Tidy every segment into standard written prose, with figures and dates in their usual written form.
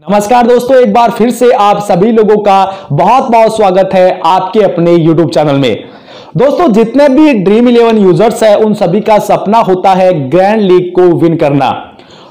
नमस्कार दोस्तों, एक बार फिर से आप सभी लोगों का बहुत बहुत स्वागत है आपके अपने YouTube चैनल में। दोस्तों, जितने भी ड्रीम 11 यूजर्स हैं उन सभी का सपना होता है ग्रैंड लीग को विन करना।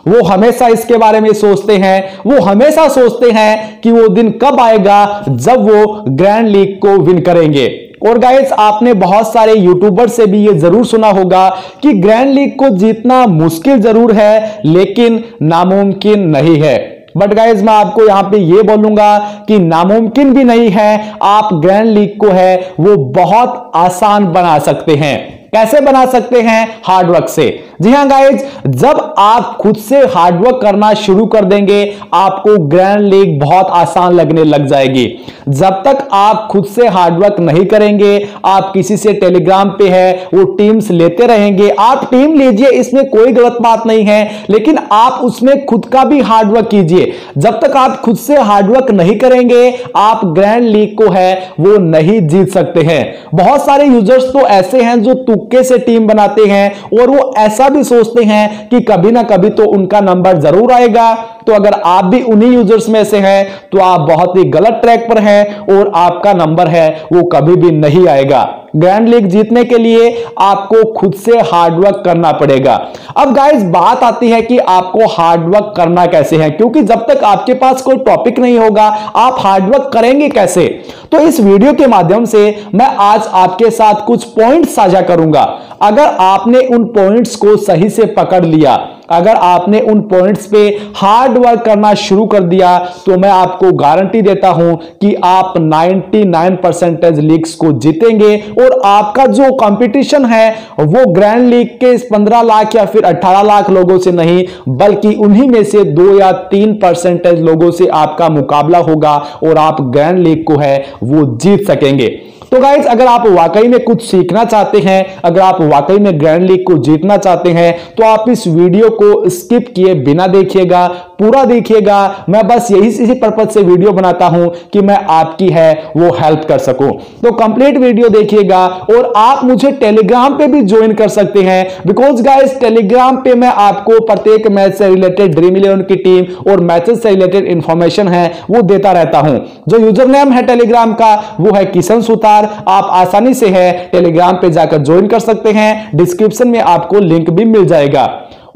वो हमेशा इसके बारे में सोचते हैं, वो हमेशा सोचते हैं कि वो दिन कब आएगा जब वो ग्रैंड लीग को विन करेंगे। और गाइस, आपने बहुत सारे यूट्यूबर से भी ये जरूर सुना होगा कि ग्रैंड लीग को जीतना मुश्किल जरूर है लेकिन नामुमकिन नहीं है। बट गाइज, मैं आपको यहां पे ये बोलूंगा कि नामुमकिन भी नहीं है, आप ग्रैंड लीग को है वो बहुत आसान बना सकते हैं। कैसे बना सकते हैं? हार्डवर्क से। जी हां गाइज, जब आप खुद से हार्डवर्क करना शुरू कर देंगे आपको ग्रैंड लीग बहुत आसान लगने लग जाएगी। जब तक आप खुद से हार्डवर्क नहीं करेंगे, आप किसी से टेलीग्राम पे है वो टीम्स लेते रहेंगे। आप टीम लीजिए, इसमें कोई गलत बात नहीं है, लेकिन आप उसमें खुद का भी हार्डवर्क कीजिए। जब तक आप खुद से हार्डवर्क नहीं करेंगे आप ग्रैंड लीग को है वो नहीं जीत सकते हैं। बहुत सारे यूजर्स तो ऐसे हैं जो तुक्के से टीम बनाते हैं और वो ऐसा भी सोचते हैं कि कभी ना कभी तो उनका नंबर जरूर आएगा। तो अगर आप भी उन्हीं यूजर्स में से हैं तो आप बहुत ही गलत ट्रैक पर हैं और आपका नंबर है वो कभी भी नहीं आएगा। ग्रैंड लीग जीतने के लिए आपको खुद से हार्डवर्क करना पड़ेगा। अब गाइस, बात आती है कि आपको हार्डवर्क करना कैसे है, क्योंकि जब तक आपके पास कोई टॉपिक नहीं होगा आप हार्डवर्क करेंगे कैसे। तो इस वीडियो के माध्यम से मैं आज आपके साथ कुछ पॉइंट्स साझा करूंगा। अगर आपने उन पॉइंट्स को सही से पकड़ लिया, अगर आपने उन पॉइंट्स पे हार्ड वर्क करना शुरू कर दिया तो मैं आपको गारंटी देता हूं कि आप 99% लीग्स को जीतेंगे और आपका जो कंपटीशन है वो ग्रैंड लीग के 15 लाख या फिर 18 लाख लोगों से नहीं बल्कि उन्हीं में से 2 या 3% लोगों से आपका मुकाबला होगा और आप ग्रैंड लीग को है वो जीत सकेंगे। तो गाइज, अगर आप वाकई में कुछ सीखना चाहते हैं, अगर आप वाकई में ग्रैंड लीग को जीतना चाहते हैं तो आप इस वीडियो को स्किप किए बिना देखिएगा, पूरा देखिएगा। मैं बस इसी पर्पज से वीडियो बनाता हूं कि मैं आपकी है वो हेल्प कर सकूं। तो कंप्लीट वीडियो देखिएगा और आप मुझे टेलीग्राम पे भी ज्वाइन कर सकते हैं, बिकॉज गाइज टेलीग्राम पे मैं आपको प्रत्येक मैच से रिलेटेड ड्रीम 11 की टीम और मैचेस से रिलेटेड इंफॉर्मेशन है वो देता रहता हूं। जो यूजर नेम है टेलीग्राम का वो है किशन सुथार। आप आसानी से है टेलीग्राम पे जाकर ज्वाइन कर सकते हैं, डिस्क्रिप्शन में आपको लिंक भी मिल जाएगा।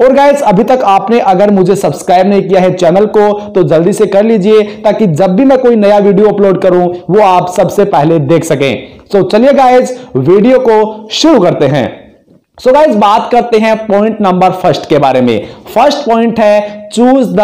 और गाइस, अभी तक आपने अगर मुझे सब्सक्राइब नहीं किया है चैनल को तो जल्दी से कर लीजिए ताकि जब भी मैं कोई नया वीडियो अपलोड करूं वो आप सबसे पहले देख सकें। तो चलिए गाइस, वीडियो को शुरू करते हैं। सो गाइस, बात करते हैं पॉइंट नंबर फर्स्ट के बारे में। फर्स्ट पॉइंट है चूज द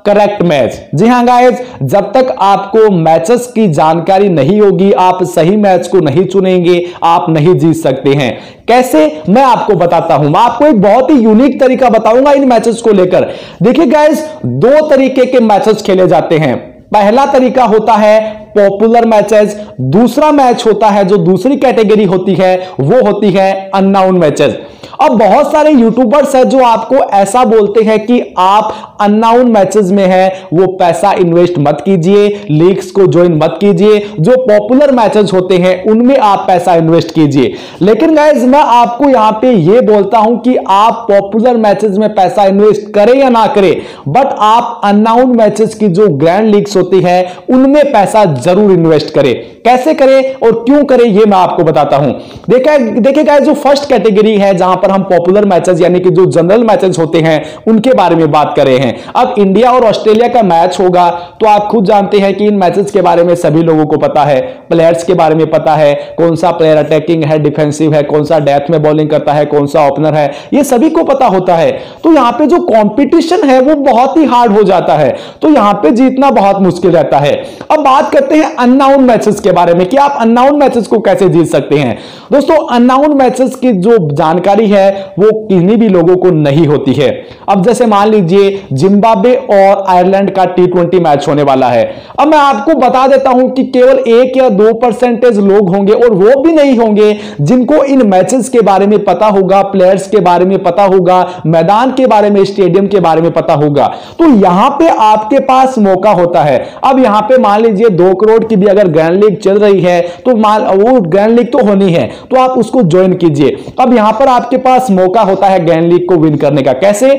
करेक्ट मैच। जी हां गाइस, जब तक आपको मैचेस की जानकारी नहीं होगी, आप सही मैच को नहीं चुनेंगे, आप नहीं जीत सकते हैं। कैसे, मैं आपको बताता हूं। मैं आपको एक बहुत ही यूनिक तरीका बताऊंगा इन मैचेस को लेकर। देखिए गाइस, 2 तरीके के मैचेस खेले जाते हैं। पहला तरीका होता है पॉपुलर मैचेस, दूसरा मैच होता है जो दूसरी कैटेगरी होती है वो होती है अननोन मैचेस। अब बहुत सारे यूट्यूबर्स हैं जो आपको ऐसा बोलते हैं कि आप अननोन मैचेस में है वो पैसा इन्वेस्ट मत कीजिए, लीग्स को ज्वाइन मत कीजिए, जो पॉपुलर मैचेस होते हैं उनमें आप पैसा इन्वेस्ट कीजिए। लेकिन गाइस, मैं आपको यहां पे ये बोलता हूं कि आप पॉपुलर मैचेस में पैसा इन्वेस्ट करें या ना करें, बट आप अननोन मैचेस की जो ग्रैंड लीग्स होती है उनमें पैसा जरूर इन्वेस्ट करें। कैसे करें और क्यों करें ये मैं आपको बताता हूं। देखिए गाइस, जो फर्स्ट कैटेगरी है जहां पर हम पॉपुलर मैचेस यानी कि जो जनरल मैचेस होते हैं उनके बारे में बात कर रहे हैं। अब इंडिया और ऑस्ट्रेलिया का मैच होगा तो आप खुद जानते हैं कि इन मैचेस के बारे में सभी लोगों को पता है, प्लेयर्स के बारे में पता है, कौन सा प्लेयर अटैकिंग है, डिफेंसिव है, कौन सा डेथ में बॉलिंग करता है, कौन सा ओपनर है, ये सभी को पता होता है। तो यहां पे जो कंपटीशन है वो बहुत ही हार्ड हो जाता है, तो यहां पे जीतना बहुत मुश्किल रहता है। अब बात करते हैं अननोन मैचेस के बारे में कि आप अननोन मैचेस को कैसे जीत सकते हैं। दोस्तों, अननोन मैचेस की जो जानकारी है वो किन्हीं भी लोगों को नहीं होती है। अब जैसे मान लीजिए जिम्बाब्वे और आयरलैंड का T20 मैच होने वाला है। अब मैं आपको बता देता हूं कि केवल 1 या 2% लोग होंगे और वो भी नहीं होंगे जिनको इन मैचेस के बारे में पता होगा, प्लेयर्स के बारे में पता होगा, मैदान के बारे में, स्टेडियम के बारे में पता होगा। तो यहां पे आपके पास मौका होता है। अब यहां पे मान लीजिए 2 करोड़ की भी अगर ग्रैंड लीग चल रही है तो वो ग्रैंड लीग तो होनी है तो आप उसको ज्वाइन कीजिए। अब यहां पर आपके पास मौका होता है ग्रैंड लीग को विन करने का। कैसे?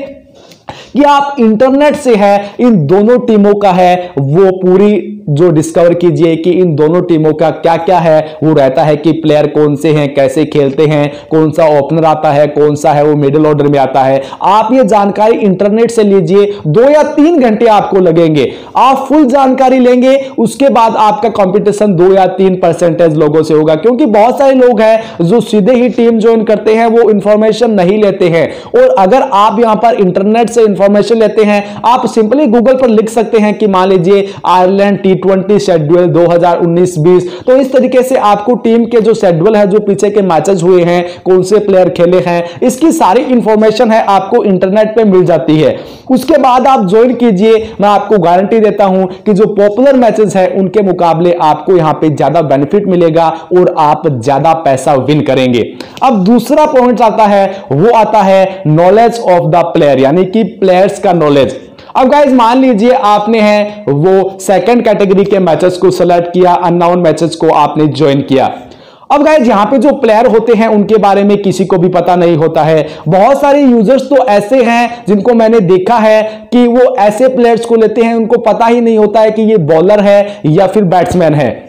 कि आप इंटरनेट से है इन दोनों टीमों का है वो पूरी जो डिस्कवर कीजिए कि इन दोनों टीमों का क्या क्या है वो रहता है, कि प्लेयर कौन से हैं, कैसे खेलते हैं, कौन सा ओपनर आता है, कौन सा है वो मिडिल ऑर्डर में आता है। आप ये जानकारी इंटरनेट से लीजिए, 2 या 3 घंटे आपको लगेंगे, आप फुल जानकारी लेंगे, उसके बाद आपका कंपटीशन 2 या 3% लोगों से होगा। क्योंकि बहुत सारे लोग हैं जो सीधे ही टीम ज्वाइन करते हैं, वो इंफॉर्मेशन नहीं लेते हैं। और अगर आप यहां पर इंटरनेट से इंफॉर्मेशन लेते हैं, आप सिंपली गूगल पर लिख सकते हैं कि मान लीजिए आयरलैंड T20 शेड्यूल 2019-20, तो इस तरीके से आपको टीम के जो शेड्यूल है, जो पीछे के मैचेस हुए हैं, कौन से प्लेयर खेले हैं, इसकी सारी इंफॉर्मेशन है आपको इंटरनेट पे मिल जाती है। उसके बाद आप ज्वाइन कीजिए, मैं आपको गारंटी देता हूं कि जो पॉपुलर मैचेस हैं उनके मुकाबले आपको यहां पे ज्यादा बेनिफिट मिलेगा और आप ज्यादा पैसा विन करेंगे। अब दूसरा पॉइंट आता है, वो आता है नॉलेज ऑफ द प्लेयर, यानी कि प्लेयर्स का नॉलेज। अब गाइज मान लीजिए आपने है वो सेकंड कैटेगरी के मैचेस को सेलेक्ट किया, अननोन मैचेस को आपने ज्वाइन किया। अब गाइज यहां पे जो प्लेयर होते हैं उनके बारे में किसी को भी पता नहीं होता है। बहुत सारे यूजर्स तो ऐसे हैं जिनको मैंने देखा है कि वो ऐसे प्लेयर्स को लेते हैं, उनको पता ही नहीं होता है कि ये बॉलर है या फिर बैट्समैन है।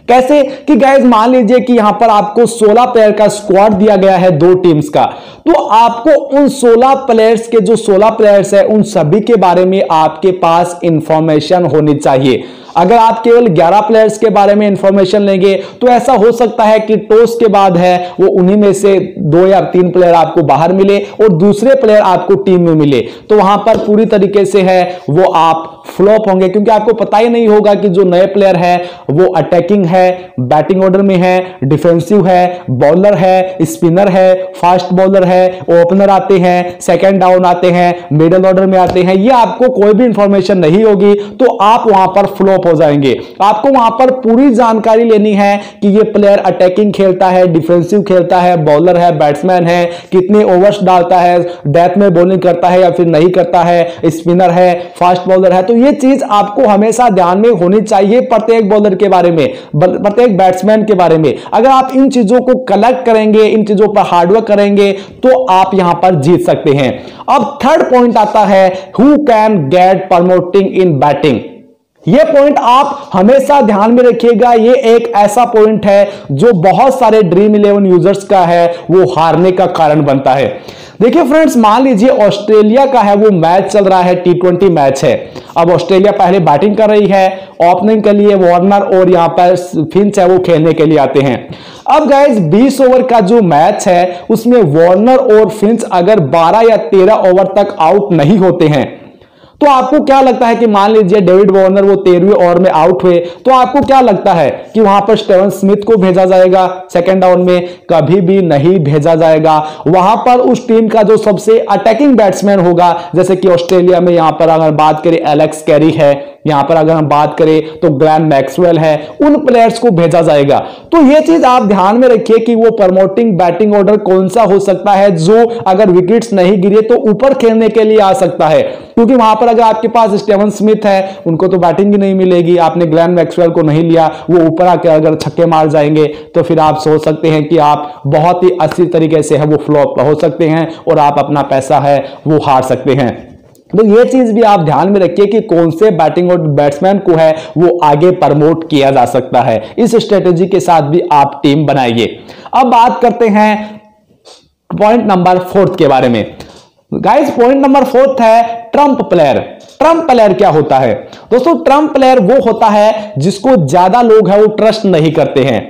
कैसे कि गाइज मान लीजिए कि यहां पर आपको 16 प्लेयर का स्क्वाड दिया गया है 2 टीम्स का, तो आपको उन 16 प्लेयर्स के जो 16 प्लेयर्स है उन सभी के बारे में आपके पास इंफॉर्मेशन होनी चाहिए। अगर आप केवल 11 प्लेयर्स के बारे में इंफॉर्मेशन लेंगे तो ऐसा हो सकता है कि टॉस के बाद है वो उन्हीं में से 2 या 3 प्लेयर आपको बाहर मिले और दूसरे प्लेयर आपको टीम में मिले, तो वहां पर पूरी तरीके से है वो आप फ्लॉप होंगे। क्योंकि आपको पता ही नहीं होगा कि जो नए प्लेयर है वो अटैकिंग है, बैटिंग ऑर्डर में है, डिफेंसिव है, बॉलर है, स्पिनर है, फास्ट बॉलर है, ओपनर आते हैं, सेकंड डाउन आते हैं, मिडिल ऑर्डर में आते हैं, ये आपको कोई भी इंफॉर्मेशन नहीं होगी तो आप वहां पर फ्लॉप हो जाएंगे। आपको वहां पर पूरी जानकारी लेनी है कि ये प्लेयर अटैकिंग खेलता है, डिफेंसिव खेलता है, बॉलर है, बैट्समैन है, कितने ओवर्स डालता है, डेथ में बॉलिंग करता है या फिर नहीं करता है, स्पिनर है, फास्ट बॉलर है। तो ये चीज आपको हमेशा ध्यान में होनी चाहिए प्रत्येक बॉलर के बारे में, प्रत्येक बैट्समैन के बारे में। अगर आप इन चीजों को कलेक्ट करेंगे, इन चीजों पर हार्डवर्क करेंगे तो आप यहां पर जीत सकते हैं। अब थर्ड पॉइंट आता है, who can get promoting in batting. ये पॉइंट आप हमेशा ध्यान में रखिएगा, ये एक ऐसा पॉइंट है जो बहुत सारे ड्रीम 11 यूजर्स का है वो हारने का कारण बनता है। देखिए फ्रेंड्स, मान लीजिए ऑस्ट्रेलिया का है वो मैच चल रहा है, T20 मैच है। अब ऑस्ट्रेलिया पहले बैटिंग कर रही है, ओपनिंग के लिए वार्नर और यहां पर फिंच है वो खेलने के लिए आते हैं। अब गाइस 20 ओवर का जो मैच है उसमें वार्नर और फिंच अगर 12 या 13 ओवर तक आउट नहीं होते हैं तो आपको क्या लगता है कि मान लीजिए डेविड वार्नर वो 13वें ओवर में आउट हुए, तो आपको क्या लगता है कि वहां पर स्टीवन स्मिथ को भेजा जाएगा सेकंड डाउन में? कभी भी नहीं भेजा जाएगा। वहां पर उस टीम का जो सबसे अटैकिंग बैट्समैन होगा, जैसे कि ऑस्ट्रेलिया में यहां पर अगर बात करें एलेक्स कैरी है, यहां पर अगर हम बात करें तो ग्लेन मैक्सवेल है, उन प्लेयर्स को भेजा जाएगा। तो यह चीज आप ध्यान में रखिए कि वो प्रमोटिंग बैटिंग ऑर्डर कौन सा हो सकता है जो अगर विकेट्स नहीं गिरे तो ऊपर खेलने के लिए आ सकता है। क्योंकि वहां पर अगर आपके पास स्टीवन स्मिथ है, उनको तो बैटिंग ही नहीं मिलेगी, आपने ग्लेन मैक्सवेल को नहीं लिया, वो ऊपर आकर अगर छक्के मार जाएंगे तो फिर आप सोच सकते हैं कि आप बहुत ही अच्छी तरीके से है वो फ्लॉप हो सकते हैं और आप अपना पैसा है वो हार सकते हैं। तो ये चीज भी आप ध्यान में रखिए कि कौन से बैटिंग और बैट्समैन को है वो आगे प्रमोट किया जा सकता है। इस स्ट्रेटेजी के साथ भी आप टीम बनाइए। अब बात करते हैं पॉइंट नंबर 4 के बारे में। गाइस पॉइंट नंबर 4 है ट्रम्प प्लेयर। ट्रम्प प्लेयर क्या होता है दोस्तों? ट्रम्प प्लेयर वो होता है जिसको ज्यादा लोग है वो ट्रस्ट नहीं करते हैं।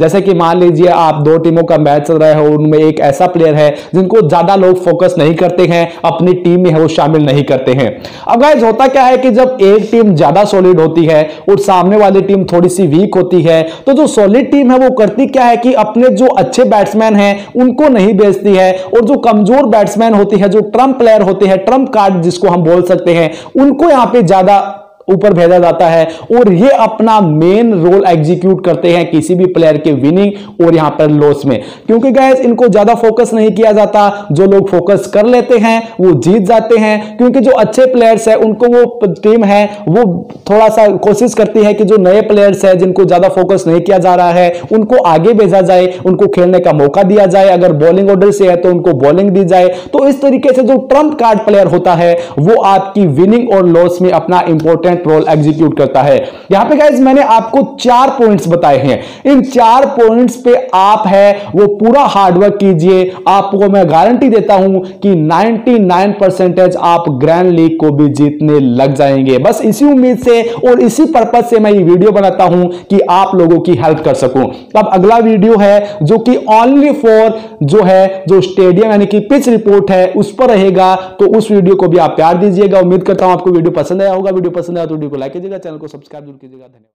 जैसे कि मान लीजिए आप 2 टीमों का मैच चल रहा है, उनमें एक ऐसा प्लेयर है जिनको ज्यादा लोग फोकस नहीं करते हैं, अपनी टीम में है वो शामिल नहीं करते हैं। अब गाइस होता क्या है कि जब एक टीम ज्यादा सॉलिड होती है और सामने वाली टीम थोड़ी सी वीक होती है, तो जो सॉलिड टीम है वो करती क्या है कि अपने जो अच्छे बैट्समैन हैं उनको नहीं बेचती है, और जो कमजोर बैट्समैन होती है, जो ट्रम्प प्लेयर होते हैं, ट्रम्प कार्ड जिसको हम बोल सकते हैं, उनको यहां पर ज्यादा ऊपर भेजा जाता है और ये अपना मेन रोल एग्जीक्यूट करते हैं किसी भी प्लेयर के विनिंग और यहां पर लॉस में, क्योंकि गाइस इनको ज्यादा फोकस नहीं किया जाता। जो लोग फोकस कर लेते हैं वो जीत जाते हैं, क्योंकि जो अच्छे प्लेयर्स है उनको वो टीम है वो थोड़ा सा कोशिश करती है कि जो नए प्लेयर्स है जिनको ज्यादा फोकस नहीं किया जा रहा है उनको आगे भेजा जाए, उनको खेलने का मौका दिया जाए। अगर बॉलिंग ऑर्डर से है तो उनको बॉलिंग दी जाए। तो इस तरीके से जो ट्रम्प कार्ड प्लेयर होता है वो आपकी विनिंग और लॉस में अपना इंपॉर्टेंट रोल एग्जीक्यूट करता है। यहां पे गाइस मैंने आपको 4 पॉइंट्स बताए हैं, इन 4 पॉइंट्स पे आप है वो पूरा हार्डवर्क कीजिए। आपको मैं गारंटी देता हूं कि 99% आप ग्रैंड लीग को भी जीतने लग जाएंगे। बस इसी उम्मीद से और इसी पर्पज से मैं ये वीडियो बनाता हूं कि आप लोगों की हेल्प कर सकूं। अब अगला वीडियो है जो कि ओनली फॉर जो स्टेडियम यानी कि पिच रिपोर्ट है उस पर रहेगा, तो उस वीडियो को भी आप प्यार दीजिएगा। उम्मीद करता हूं आपको वीडियो पसंद आया होगा। वीडियो पसंद आया तो वीडियो को लाइक कीजिएगा, चैनल को सब्सक्राइब जरूर कीजिएगा। धन्यवाद।